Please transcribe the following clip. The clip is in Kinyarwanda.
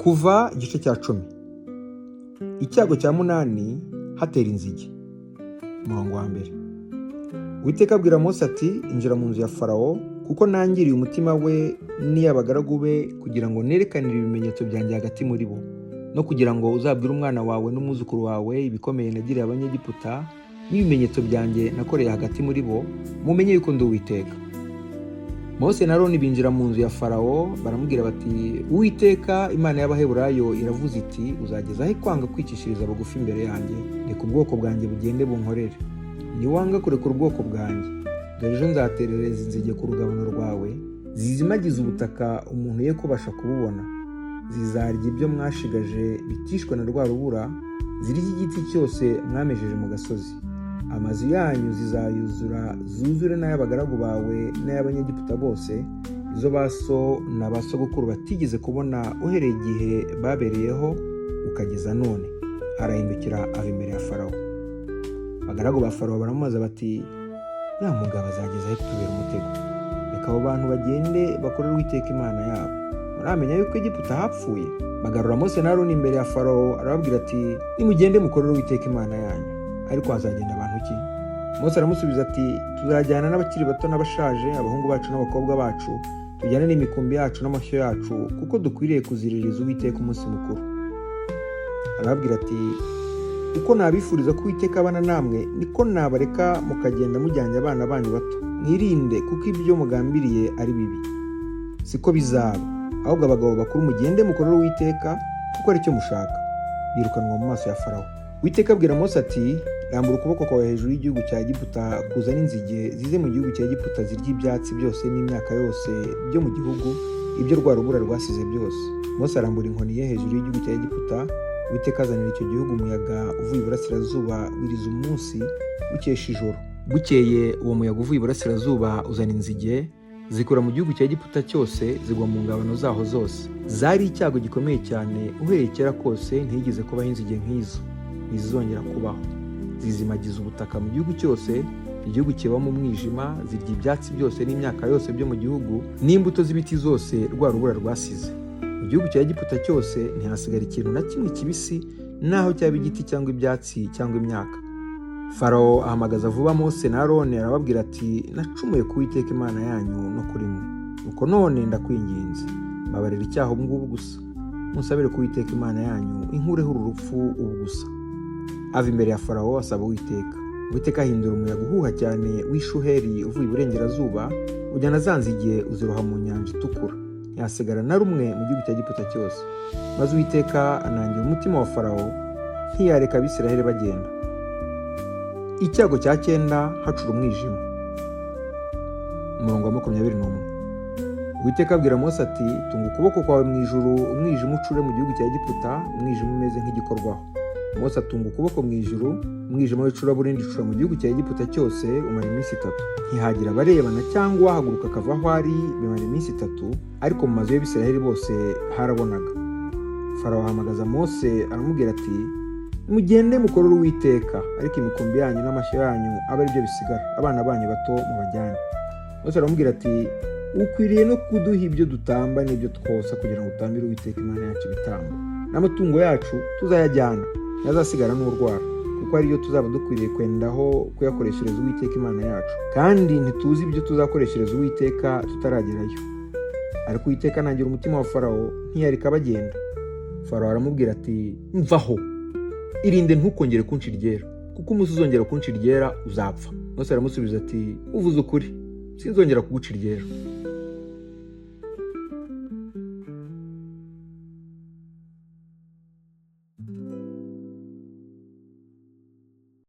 Kuva igice cya 10. Icyago cya 8 hatera inzige. Umurongo wa 1. Uwiteka abwira Mose ati, injira mu nzu ya Farawo, kuko nangiriye umutima we n'iy'abagaragu be kugira ngo nerekanire ibimenyetso byanjye hagati muri bo, no kugira ngo uzabwire umwana wawe n'umwuzukuru wawe ibikomeye nagiriye Abanyegiputa n'ibimenyetso byanjye nakoreye hagati muri bo, mumenye yuko ndi Uwiteka. Mose na Aroni binjira mu nzu ya Farawo, baramubwira bati, Uwiteka Imana y'Abaheburayo iravuze iti, uzageza he kwanga kwicishiriza bugufi imbere yanjye? Reka ubwoko bwanjye bugende bunkorere. Niwanga kurekura ubwoko bwanjye, dore ejo nzaterereza inzige ku rugabano rwawe, zizimagize ubutaka umuntu ye kubasha kububona. Zizarya ibyo mwashigaje bitishwe na rwa rubura, zirya igiti cyose mwamejeje mu gasozi. Amazu yanyu zizayuzura, zuzure n'ay'abagaragu bawe n'ay'Abanyegiputa bose, izo baso na basogokuru batigeze kubona uhereye igihe babereyeho ukageza none. Arahindukira ava imbere ya Farawo. Abagaragu ba Farawo baramubaza bati, ya mugabo azageza he kutubera umutego? Reka abo bantu bagende bakorere Uwiteka Imana yabo. Muramenya yuko Egiputa hapfuye? Bagarura Mose na Aroni imbere ya Farawo, arababwira ati, nimugende mukorere Uwiteka Imana yanyu. Ariko hazagenda abantu ki? Mose aramusubiza ati, tuzajyana n'abakiri bato n'abashaje, abahungu bacu n'abakobwa bacu, tujyane n'imikumbi yacu n'amashyo yacu, kuko dukwiriye kuziririza Uwiteka umunsi mukuru. Arababwira ati, uko nabifuriza ko Uwiteka abana namwe, niko nabareka mukagenda mujyanye abana banyu bato. Mwirinde, kuko ibyo mugambiriye ari bibi. Siko bizaba, ahubwo abagabo bakuru mugende mukorere Uwiteka, kuko ari cyo mushaka. Birukanwa mu maso ya Farawo. Uwiteka abwira Mose ati, rambura ukuboko kwawe hejuru y'igihugu cya Egiputa, kuzana inzige zize mu gihugu cya Egiputa zirya ibyatsi byose n'imyaka yose byo mu gihugu, ibyo rwa rubura rwasize byose. Mose arambura inkoni ye hejuru y'igihugu cya Egiputa. Uwiteka azanira icyo gihugu umuyaga uvuye iburasirazuba, wiriza umunsi ukesha ijoro. Bukeye uwo muyaga uvuye iburasirazuba uzana inzige, zikura mu gihugu cya Egiputa cyose, zigwa mu ngabano zaho zose. Zari icyago gikomeye cyane, uhereye kera kose ntihigeze kubaho inzige nk'izo. Ntizizongera kubaho. Zizimagiza ubutaka mu gihugu cyose, igihugu kibamo umwijima, zirya ibyatsi byose n'imyaka yose byo mu gihugu, n'imbuto z'ibiti zose rwa rubura rwasize. Mu gihugu cya Egiputa cyose ntihasigara ikintu na kimwe kibisi, naho cyaba igiti cyangwa ibyatsi cyangwa imyaka. Farawo ahamagaza vuba Mose na Aroni, arababwira ati, nacumuye ku Uwiteka Imana yanyu no kuri mwe. Nuko none ndakwinginze, mbabarira icyaha ubu ngubu gusa. Musabire ku Uwiteka Imana yanyu inkureho uru rupfu ubu gusa. Ava imbere ya Farawo asaba Uwiteka. Uwiteka ahindura umuyaga uhuha cyane w'ishuheri uvuye iburengerazuba, ujyana za nzige uziroha mu nyanja itukura. Ntihasigara na rumwe mu gihugu cya Egiputa cyose. Maze Uwiteka anangira umutima wa Farawo, ntiyareka Abisiraheli bagenda. Icyago cya 9 hacura umwijima. Umurongo wa 21. Uwiteka abwira Mose ati, tunga ukuboko kwawe mu ijuru, umwijima ucure mu gihugu cya Egiputa, umwijima umeze nk'igikorwaho. Mose atunga ukuboko mu ijuru, umwijima w'icuraburindi ucura mu gihugu cya Egiputa cyose, umara iminsi 3. Ntihagira abarebana cyangwa uwahaguruka akava aho ari, bimara iminsi 3, ariko mu mazu y'Abisiraheli bose harabonaga. Farawo ahamagaza Mose aramubwira ati, mugende mukorere Uwiteka, ariko imikumbi yanyu n'amashyo yanyu abe ari byo bisigara, abana banyu bato mubajyane. Mose aramubwira ati, ukwiriye no kuduha ibyo dutamba n'ibyo twosa, kugira ngo utambire Uwiteka Imana yacu ibitambo. N'amatungo yacu tuzayajyana, ntazasigara n'urwara, kuko ariyo tuzaba dukwiriye kwendaho kuyakoreshereza Uwiteka Imana yacu, kandi ntituzi ibyo tuzakoreshereza Uwiteka tutaragerayo. Ariko Uwiteka anangira umutima wa Farawo, ntiyareka bagenda. Farawo aramubwira ati, mvaho, irinde ntukongere kunca iryera, kuko umunsi uzongera kunca iryera uzapfa. Mose aramusubiza ati, uvuze ukuri, sinzongera kuguca iryera.